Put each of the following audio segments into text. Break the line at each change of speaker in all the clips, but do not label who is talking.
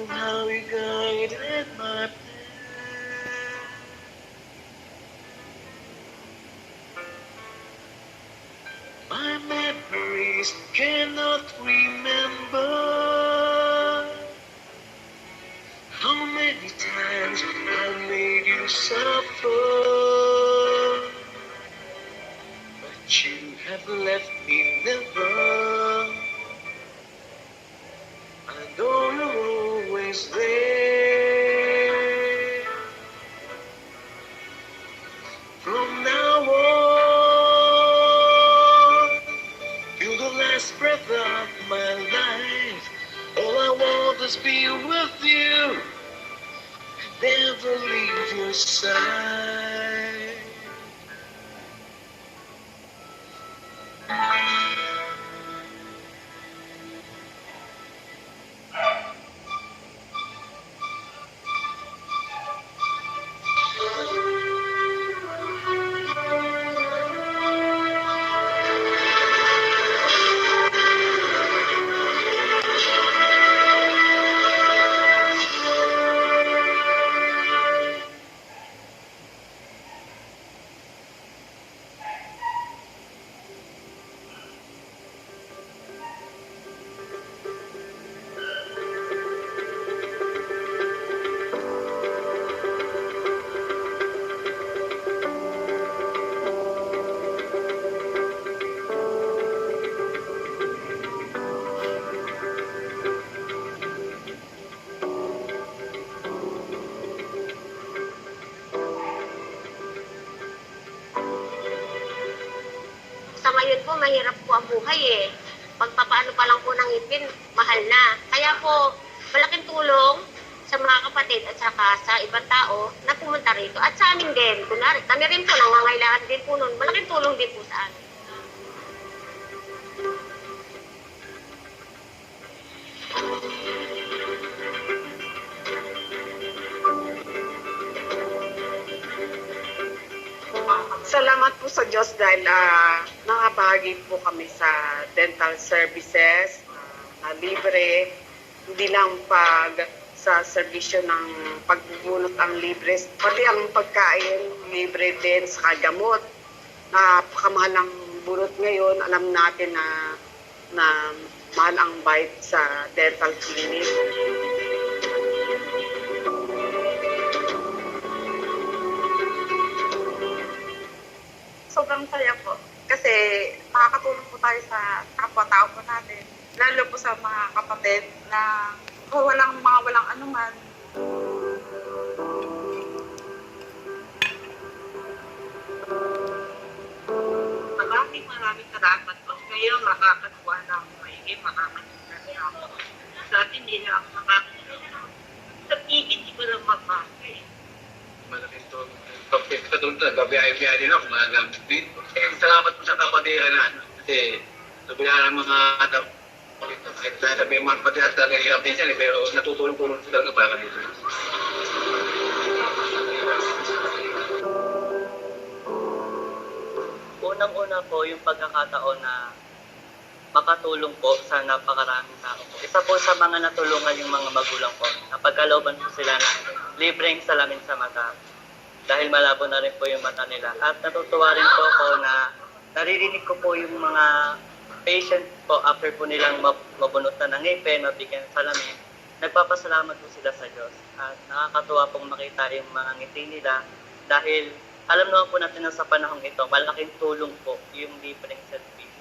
somehow you guided my path. My memories cannot remember how many times I made you suffer, but you have left me never. I know you're always there. From now on, till the last breath of my life, all I want is be with you, never leave your side.
Sa ngayon po, mahirap po ang buhay eh. Pagpapaano pa lang po ng ngipin, mahal na. Kaya po, malaking tulong sa mga kapatid at saka sa ibang tao na pumunta rito. At sa amin din, kunwari, kami rin po, nangangailangan din po nun. Malaking tulong din po sa amin.
Salamat po sa Diyos dahil nakabahagi po kami sa dental services na libre. Hindi lang sa serbisyo ng pagbubunot ang libre, pati ang pagkain libre din sa gamot. Napakamahal ang bunot ngayon. Alam natin na mahal ang bayad sa dental clinic.
Sobrang saya po. Kasi makakatulong po tayo sa kapwa-tao po natin. Lalo po sa mga kapatid na walang anuman.
Maraming salamat po. Ngayon makakatuwa na ako maiging makakatuwa ako. Dati hindi na ako makakatuwa. Sa TV, hindi ko lang makakatuwa.
Malaking tulong. Katulong talaga, biyahe-biyahe din ako, mga dito. Salamat po sa kapatiran. Kasi, sabi na ng mga kahit sabi mga kapatiran talaga hirap din siya, pero natutulong-tulong talaga para dito.
Unang-una po yung pagkakataon na makatulong po sa napakaraming tao po. Isa po sa mga natulungan yung mga magulang po. Napagkalooban po sila na libreng salamin sa mata. Dahil malabo na rin po yung mata nila. At natutuwa rin po ako na naririnig ko po yung mga patient po after po nilang mabunutan ng ngipin, mabigyan ng salamin. Nagpapasalamat po sila sa Diyos. At nakakatuwa pong makita yung mga ngiti nila dahil alam naman po natin na sa panahong ito, malaking tulong po yung libreng service.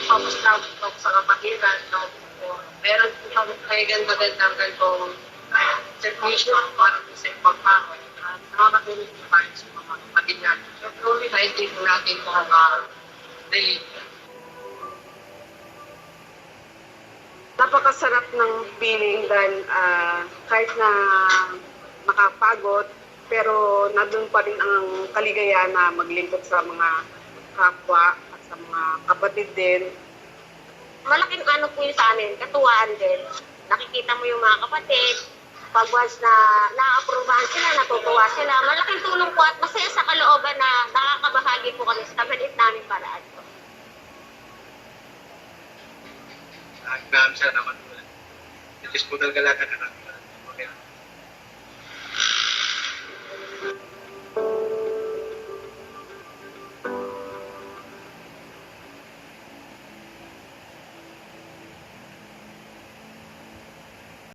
Tapos lang po sa kapatiran, no? Meron po kami kaigan magandang ganitong servisyo para po sa pagpapakot. At nakakatulong po tayo sa mga kapatid natin. So, i-celebrate po natin mga religion.
Napakasarap ng feeling dahil kahit na makapagod, pero nandun pa rin ang kaligayahan na maglingkod sa mga kapwa at sa mga kapatid din.
Malaking ano po yun sa amin, katuwaan din. Nakikita mo yung mga kapatid, pag once na na-approvehan sila, natutuwa sila, malaking tulong po at masaya sa kalooban na nakakabahagi po kami sa maliit namin paraan po.
Maraming salamat po. It is po talaga lahat ng